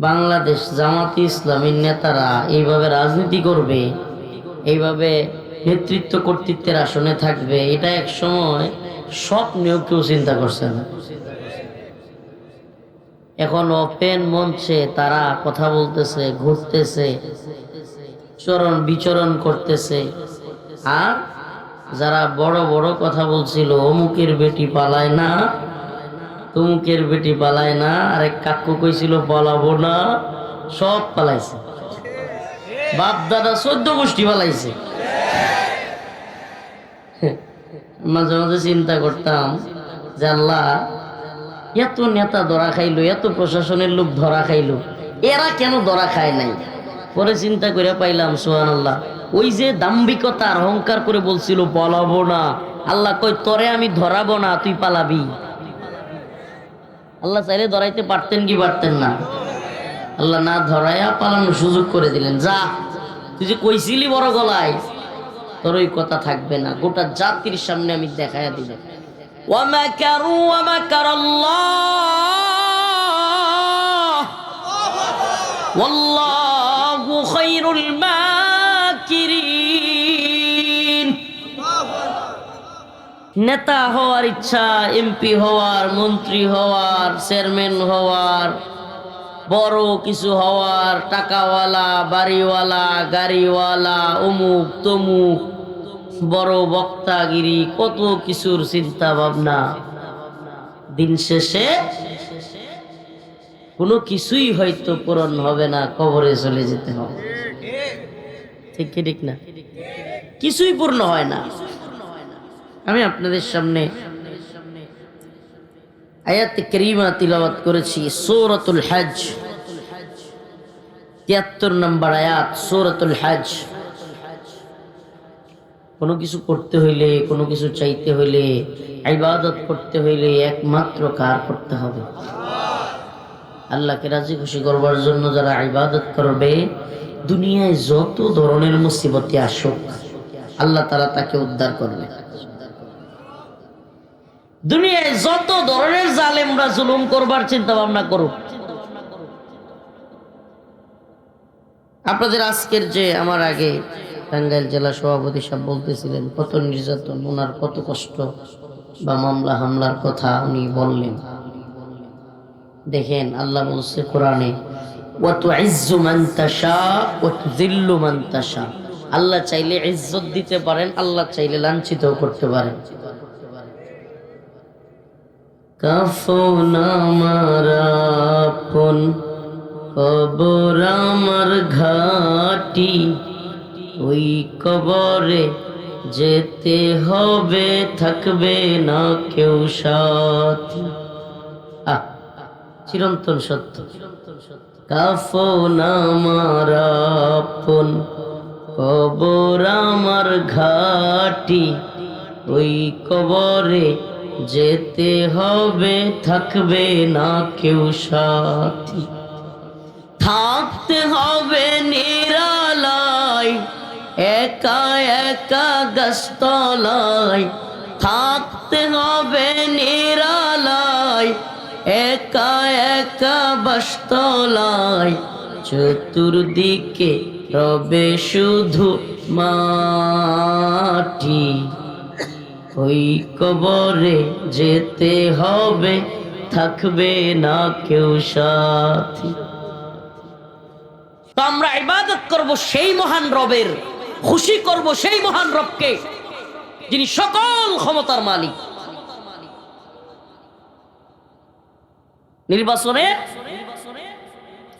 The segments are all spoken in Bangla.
বাংলাদেশ জামাতে ইসলামীর নেতারা এইভাবে রাজনীতি করবে, এইভাবে নেতৃত্ব কর্তৃত্বের আসনে থাকবে, এটা এক সময় স্বপ্নেও কেউ চিন্তা করছে না। এখন ওপেন মঞ্চে তারা কথা বলতেছে, ঘুরতেছে, চরণ বিচরণ করতেছে। আর যারা বড় বড় কথা বলছিল, অমুকের বেটি পালায় না, তমুকের বেটি পালায় না, আরেক কাকু কইছিল পালাবো না, সব পালাইছে। বাপ দাদা 14 গোষ্ঠী পালাইছে। মাঝে মাঝে চিন্তা করতাম যে আল্লাহ, এত নেতা ধরা খাইলো, এত প্রশাসনের লোক ধরা খাইলো, এরা কেন ধরা খায় নাই? পরে চিন্তা করে পাইলাম সুবহানাল্লাহ, ওই যে দাম্ভিকতার অহংকার করে বলছিল পালাবো না, আল্লাহ কই তোরে আমি ধরাবো না, তুই পালাবি। আল্লাহ চাইলে ধরাইতে পারতেন কি পারতেন না? আল্লাহ না ধরাইয়া পালানোর সুযোগ করে দিলেন। যা, তুই যে কইছিলি বড় গলায়, তোর ওই কথা থাকবে না, গোটা জাতির সামনে আমি দেখাইয়া দিব। ওয়ামাকারু ওয়ামাকারাল্লাহ ওয়াল্লাহু খায়রুল মাকিরিন। নেতা হওয়ার ইচ্ছা, এমপি হওয়ার, মন্ত্রী হওয়ার, চেয়ারম্যান হওয়ার, বড় কিছু হওয়ার, টাকাওয়ালা, বাড়িওয়ালা, গাড়িওয়ালা, অমুক তমুক, বড় বক্তাগিরি, কত কিছুর চিন্তা ভাবনা, দিন শেষে কোনো কিছুই হয়তো পূরণ হবে না, কবরে চলে যেতে হবে। ঠিক কি ঠিক না? কিছুই পূর্ণ হয় না। আমি আপনাদের সামনে আয়াতে কারিমা তিলাওয়াত করেছি, সূরাতুল হজ, 73 নম্বর আয়াত, সূরাতুল হজ। কোনো কিছু করতে হইলে, কোনো কিছু চাইতে হইলে, ইবাদত করতে হইলে একমাত্র কার করতে হবে? আল্লাহকে রাজি খুশি করবার জন্য যারা ইবাদত করবে, দুনিয়ায় যত ধরনের মুসিবতে আসুক, আল্লাহ তাআলা তাকে উদ্ধার করবে। দুনিয়ায় যত ধরনের জালেমরা জুলুম করবার চিন্তা ভাবনা করুক, আপনাদের আজকের যে আমার আগে টাঙ্গাইল জেলা সভাপতি সাহেব বলতেছিলেন কত নির্যাতন, ওনার কত কষ্ট বা মামলা হামলার কথা উনি বললেন। দেখেন আল্লাহ বলছে কোরআনে, ওয়া তুইজ্জু মান তাশা ওয়া তুযিল্লু মান তাশা। আল্লাহ চাইলে ইজ্জত দিতে পারেন, আল্লাহ চাইলে লাঞ্ছিত করতে পারেন। কাফন আমার আপন, কবর আমার ঘাটি, ওই কবরে যেতে হবে, থাকবে না কেউ সাথী। চিরন্তন সত্য। কাফন আমার আপন, কবর আমার ঘাটি, ওই কবরে যেতে হবে, থাকবে না কেউ সাথী। থাকতে হবে নিরালায়, একা একা গাছতলায়, থাকতে হবে নিরালায়, একা একা বাসতলায়, চতুর্দিকে রবে শুধু মাটি, ওই কবরে যেতে হবে, থাকবে না কেউ সাথী। তো আমরা ইবাদত করব সেই মহান রবের, খুশি করব সেই মহান রবকে, যিনি সকল ক্ষমতার মালিক। নির্বাচনে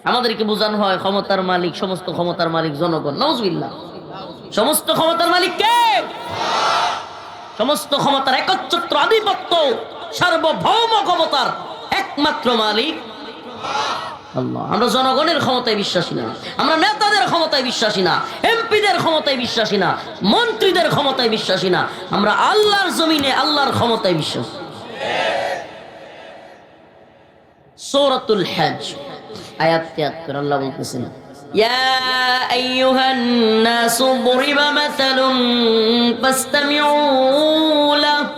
আমাদেরকে বোঝানো হয় ক্ষমতার মালিক, সমস্ত ক্ষমতার মালিক জনগণ। নাউজুবিল্লাহ। সমস্ত ক্ষমতার মালিক কে? সমস্ত ক্ষমতার একচ্ছত্র আধিপত্য, সার্বভৌম ক্ষমতার একমাত্র মালিক আল্লাহ। আমরা জনগণের ক্ষমতায় বিশ্বাসী না, আমরা নেতাদের ক্ষমতায় বিশ্বাসী না, এমপিদের ক্ষমতায় বিশ্বাসী না, মন্ত্রীদের ক্ষমতায় বিশ্বাসী না, আমরা আল্লাহর জমিনে আল্লাহর ক্ষমতায় বিশ্বাসী। সূরাতুল হজ আয়াত 73 আল্লাহ বলতেছেন, ইয়া আইয়ুহান নাসু দুরিবা মাসালুন ফাসতামিউ লাহু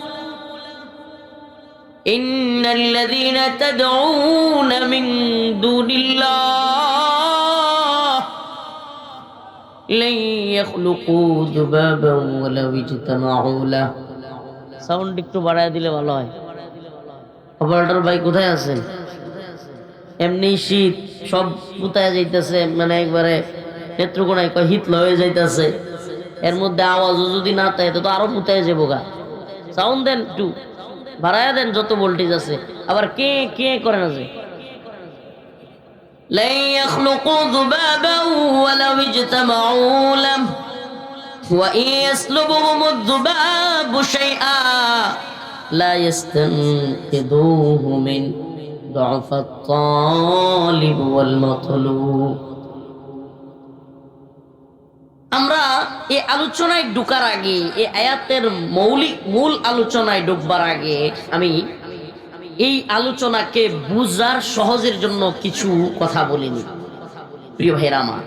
ইন্নাল্লাযীনা তাদউনা মিন দুনিল্লাহ لن يخلقوا ذبابا ولو اجتمعوا له। সাউন্ড একটু বাড়ায় দিলে ভালো হয়। অপারেটর ভাই কোথায় আছেন? এমনি শীত, সব পুতায় যাইতেছে, মানে একবারে নেত্রকোনায় কয় হিতল হয়ে যাইতেছে। এর মধ্যে আওয়াজও যদি না থাকে তো আরো পুতায় যাবো গা। সাউন্ড দেন, একটু বাড়ায় দেন যত ভোল্টেজ আছে। আবার কে কে করেন আছে। لن يخلقوا ذبابا ولو اجتمعوا له وإن يسلبهم الذباب شيئا لا يستنقذوه منه ضعف الطالب والمطلوب। আমরা এই আলোচনায় ঢোকার আগে, এই আয়াতের মূল আলোচনায় ঢুকবার আগে আমি এই আলোচনাকে বুঝার সহজের জন্য কিছু কথা বলিনি। প্রিয় ভাইরা আমার,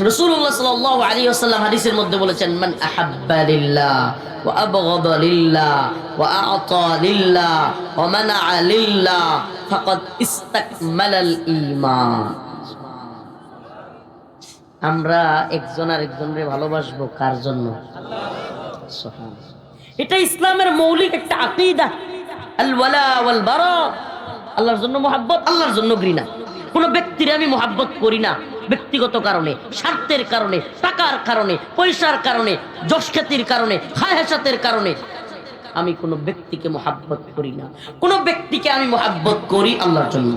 রাসূলুল্লাহ সাল্লাল্লাহু আলাইহি ওয়াসাল্লাম হাদিসের মধ্যে বলেছেন, মান আহাব্বা লিল্লাহ ওয়া আবগাদা লিল্লাহ ওয়া আ'তা লিল্লাহ ওয়া মানা'a লিল্লাহ ফাকাদ ইসতাকমালাল ঈমান। আমরা একজন আরেকজনকে ভালোবাসবো কার জন্য? সুবহানাল্লাহ। এটা ইসলামের মৌলিক একটা আকীদা, আল ওয়ালা ওয়াল বারা। আল্লাহর জন্য মুহাব্বত, আল্লাহর জন্য ঘৃণা। কোন ব্যক্তির আমি মুহাব্বত করি না ব্যক্তিগত কারণে, স্বার্থের কারণে, টাকার কারণে, পয়সার কারণে, যশ খ্যাতির কারণে, হায়াসাতের কারণে আমি কোন ব্যক্তিকে মুহাব্বত করি না। কোন ব্যক্তিকে আমি মুহাব্বত করি আল্লাহর জন্য।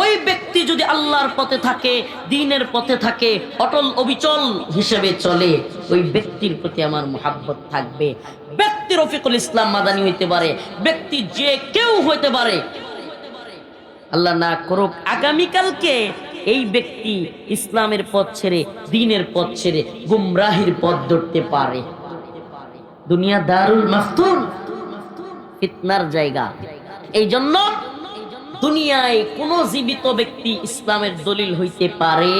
ওই ব্যক্তি যদি আল্লাহর পথে থাকে, দ্বীনের পথে থাকে, অটল অবিচল হিসেবে চলে, ওই ব্যক্তির প্রতি আমার মুহাব্বত থাকবে। ব্যক্তি রফিকুল ইসলাম মাদানী হইতে পারে, ব্যক্তি যে কেউ হইতে পারে। আল্লাহ না করুক আগামীকালকে এই ব্যক্তি ইসলামের পথ ছেড়ে, দ্বীনের পথ ছেড়ে গুমরাহির পথ ধরতে পারে। দুনিয়া দারুল মাফতুন, ফিতনার জায়গা। এই জন্য দুনিয়ায় কোন জীবিত ব্যক্তি ইসলামের দলিল হইতে পারে,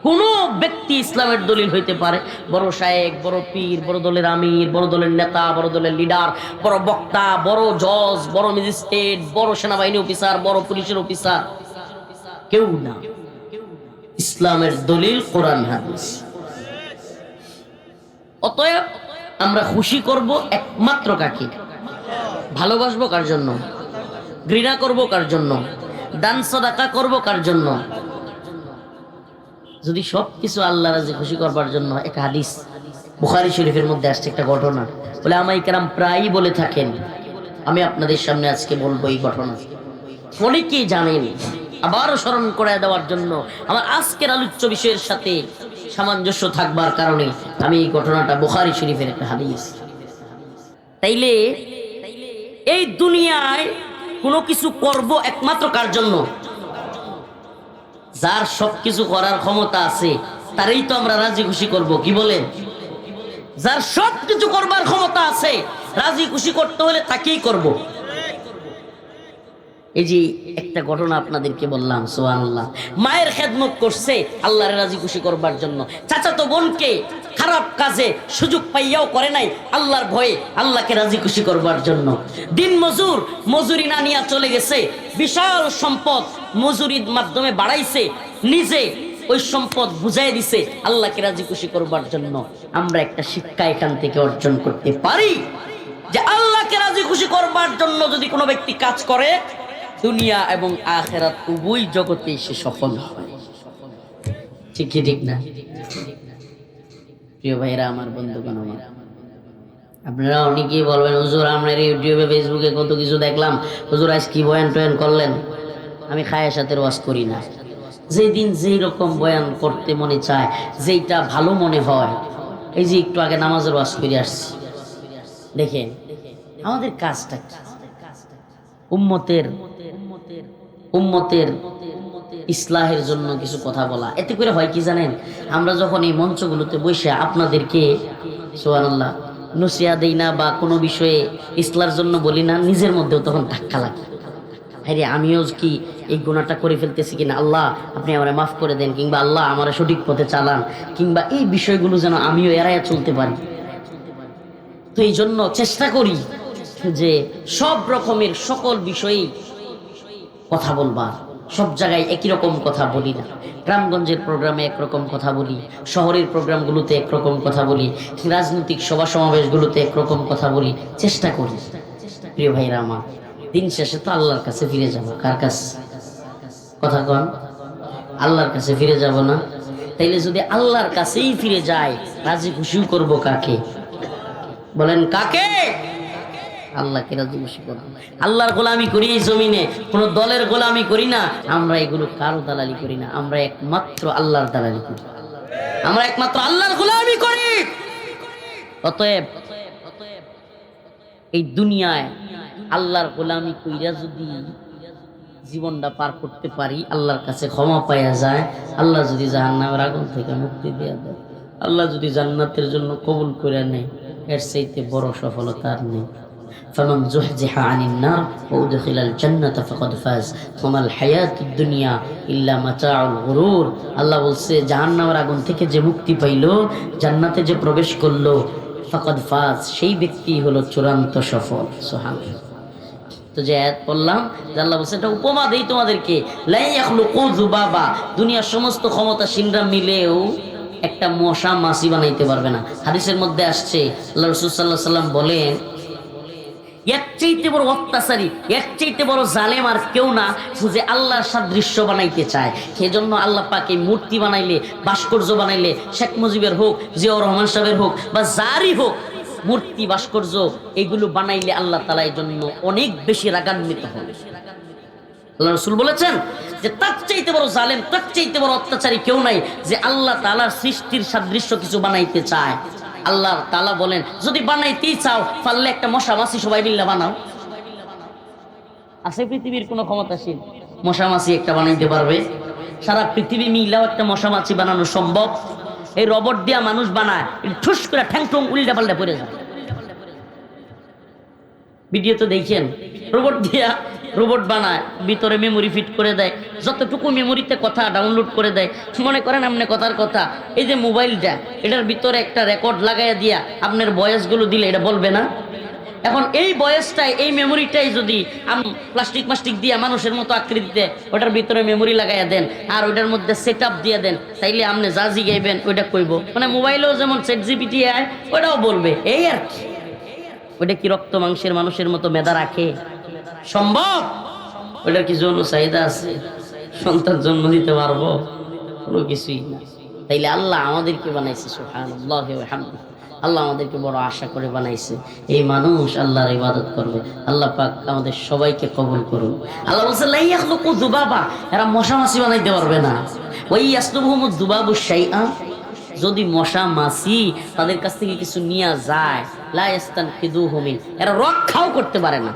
কোন ব্যক্তি ইসলামের দলিল হইতে পারে। বড় শায়েখ, বড় পীর, বড় দলের আমির, বড় দলের নেতা, বড় দলের লিডার, বড় বক্তা, বড় জজ, বড় ম্যাজিস্ট্রেট, বড় সেনাবাহিনী অফিসার, বড় পুলিশের অফিসার, কেউ না। ইসলামের দলিল কোরআন হাদিস। অতএব আমরা খুশি করব একমাত্র কাকে? ভালোবাসবো কার জন্য? ঘৃণা করব কার জন্য? দান সাদাকা করব কার জন্য? যদি সবকিছু আল্লাহ রাজি খুশি করবার জন্য। এক হাদিস বুখারী শরীফের মধ্যে আসছে একটা ঘটনা, বলে আমাই কেরাম প্রায়ই বলে থাকেন, আমি আপনাদের সামনে আজকে বলবো এই ঘটনা। অনেকেই জানেন, আবারও স্মরণ করে দেওয়ার জন্য, আমার আজকের আলোচ্য বিষয়ের সাথে সামঞ্জস্য থাকবার কারণে আমি এই ঘটনাটা, বুখারী শরীফের একটা হাদিস। তাইলে এই দুনিয়ায় কোনো কিছু করব একমাত্র কার জন্য? যার সবকিছু করার ক্ষমতা আছে তারই তো আমরা রাজি খুশি করব। কি বলেন? যার সবকিছু করবার ক্ষমতা আছে, রাজি খুশি করতে হলে তাকেই করব। এই যে একটা ঘটনা আপনাদেরকে বললাম, সুবহানাল্লাহ। মায়ের খেদমত করছে আল্লাহর রাজি খুশি করবার জন্য। চাচাতো বোনকে খারাপ কাজে সুযোগ পাইয়াও করে নাই আল্লাহর ভয়ে, আল্লাহকে রাজি খুশি করবার জন্য। দিন মজুর মজুরি না নিয়ে চলে গেছে, বিশাল সম্পদ মজুরির মাধ্যমে বাড়াইছে, নিজে ওই সম্পদ বুঝাই দিছে আল্লাহকে রাজি খুশি করবার জন্য। আমরা একটা শিক্ষা এখান থেকে অর্জন করতে পারি যে আল্লাহকে রাজি খুশি করবার জন্য যদি কোনো ব্যক্তি কাজ করে, দুনিয়া এবং আখিরাত উভয় জগতে সে সফল হয়। ঠিক কি ঠিক না? প্রিয় ভাইরা আমার, বন্ধুগণ আমার, আপনারা অনেকেই বলবেন, হুজুর আমরা ইউটিউবে ফেসবুকে কত কিছু দেখলাম, হুজুর আজ কি বয়ান টয়ান করলেন। আমি খায়ের সাথে ওয়াজ করি না। যেদিন যেই রকম বয়ান করতে মনে চায়, যেইটা ভালো মনে হয়। এই যে একটু আগে নামাজের ওয়াজ করে আসছি, দেখেন আমাদের কাজটা কি? উম্মতের ইসলাহের জন্য কিছু কথা বলা। এতে করে হয় কি জানেন, আমরা যখন এই মঞ্চগুলোতে বসে আপনাদেরকে সুবহানাল্লাহ নসিহত দেই না বা কোনো বিষয়ে ইসলামের জন্য বলি না, নিজের মধ্যেও তখন ধাক্কা লাগে। আরে আমিও কি এই গুনাহটা করে ফেলতেছি কিনা, আল্লাহ আপনি আমারে মাফ করে দেন, কিংবা আল্লাহ আমারে সঠিক পথে চালান, কিংবা এই বিষয়গুলো যেন আমিও এড়াইয়া চলতে পারি। তো এই জন্য চেষ্টা করি যে সব রকমের সকল বিষয়েই কথা বলবার, সব জায়গায় একই রকম কথা বলি না। গ্রামগঞ্জের প্রোগ্রামে একরকম কথা বলি, শহরের প্রোগ্রামগুলোতে একরকম কথা বলি, রাজনৈতিক সভা সমাবেশগুলোতে একরকম কথা বলি। চেষ্টা করি প্রিয় ভাইরা আমার, দিন শেষে তো আল্লাহর কাছে ফিরে যাব। কার কাছে? কথা কন, আল্লাহর কাছে ফিরে যাব না? তাইলে যদি আল্লাহর কাছেই ফিরে যায়, রাজি খুশিও করবো কাকে? বলেন কাকে? আল্লাহকে রাজি খুশি করবো। আল্লাহর গোলামি করি এই জমিনে, কোন দলের গোলামি করি না আমরা, এগুলো কারো দালালি করি না, আমরা একমাত্র আল্লাহর দালালি করি, আমরা একমাত্র আল্লাহর গোলামি করি। অতএব এই দুনিয়ায় আল্লাহর গোলামি কইরা যদি জীবনটা পার করতে পারি, আল্লাহর কাছে ক্ষমা পাওয়া যায়, আল্লাহ যদি জাহান্নামের আগুন থেকে মুক্তি দেয়া দেয়, আল্লাহ যদি জান্নাতের জন্য কবুল করে নেয়, এর চাইতে বড় সফলতা আর নেই। ফামান যুহজিহা আনিন নার ওয়া উদখিলাল জান্নাতা ফাকাদ ফাজ ওয়া মাল হায়াতুদ দুনিয়া ইল্লা মাতাউল গুরুর। আল্লাহ বলছে জাহান্নামের আগুন থেকে যে মুক্তি পাইল, জান্নাতে যে প্রবেশ করলো, ফাকাদ ফাজ, সেই ব্যক্তি হলো চূড়ান্ত সফল। সুবহানাল্লাহ। তো যে আয়াত পড়লাম, আল্লাহ বলছে এটা উপমা দেই তোমাদেরকে, লা ইয়াখলুকু যুবাবা, দুনিয়ার সমস্ত ক্ষমতাসীনরা মিলেও একটা মশা মাছি বানাইতে পারবে না। হাদিসের মধ্যে আসছে, আল্লাহ রাসূল সাল্লাল্লাহু আলাইহি ওয়াসাল্লাম বলেন, এর চাইতে বড় অত্যাচারী, এর চাইতে বড় জালেম আর কেউ না, যে আল্লাহর সাদৃশ্য বানাইতে চায়। সেজন্য আল্লাহ পাকে মূর্তি বানাইলে, ভাস্কর্য বানাইলে, শেখ মুজিবের হোক, জিয়াউর রহমান সাহেবের হোক, বা যারই হোক, মূর্তি ভাস্কর্য এগুলো বানাইলে আল্লাহ তাআলা এর জন্য অনেক বেশি রাগান্বিত হন। আল্লাহ রাসূল বলেছেন যে তার চাইতে বড় জালেম, তার চাইতে বড় অত্যাচারী কেউ নাই, যে আল্লাহ তাআলার সৃষ্টির সাদৃশ্য কিছু বানাইতে চায়। আল্লাহ তাআলা বলেন, যদি বানাইতেই চাও, পারলে একটা মশা মাছি সবাই মিলে বানাও। আছে পৃথিবীর কোনো ক্ষমতাসীন মশা মাছি একটা বানাইতে পারবে? সারা পৃথিবী মিলাও একটা মশা মাছি বানানো সম্ভব? এই রবট দিয়া মানুষ বানায়, ঠুস করে ঠ্যাং ঠুং উল্টা পাল্টা পড়ে যায়। ভিডিও তো দেখেন, রোবট দিয়া রোবট বানায়, ভিতরে মেমোরি ফিট করে দেয়, যতটুকু মেমোরিতে কথা ডাউনলোড করে দেয়। মনে করেন আপনি কথার কথা, এই যে মোবাইলটা, এটার ভিতরে একটা রেকর্ড লাগাইয়া দিয়া আপনার ভয়েসগুলো দিলে এটা বলবে না? এখন এই বয়সটাই, এই মেমোরিটাই যদি প্লাস্টিক মাস্টিক দিয়ে মানুষের মতো আকৃতিতে ওটার ভিতরে মেমোরি লাগাইয়া দেন, আর ওইটার মধ্যে সেট আপ দিয়ে দেন, তাইলে আপনি যা জিগাইবেন ওইটা কইব। মানে মোবাইলেও যেমন ChatGPT আয়, ওটাও বলবে। এই আর কি, ওইটা কি রক্ত মাংসের মানুষের মতো মেধা রাখে? সম্ভব? ওইটার কি যৌন চাহিদা আছে? সন্তান জন্ম দিতে পারবো? কোনো কিছুই না। তাইলে আল্লাহ আমাদেরকে বানাইছে, সুবহানাল্লাহ ওয়া বিহামদিহি, আল্লাহ আমাদেরকে বড় আশা করে বানাইছে, এই মানুষ আল্লাহর ইবাদত করবে। আল্লাহ পাক আমাদের সবাইকে কবুল করুন। আল্লাহ বলছে লা ইয়াখলুকু যুবাবা, এরা মশা মাছি বানাইতে পারবে না। ওই ইয়াসলুবহুমু যুবাবু শাইআ, যদি মশা মাছি তাদের কাছ থেকে কিছু নিয়ে যায়, লা ইস্তানকিদুহু মিন, এরা রক্ষাও করতে পারে না।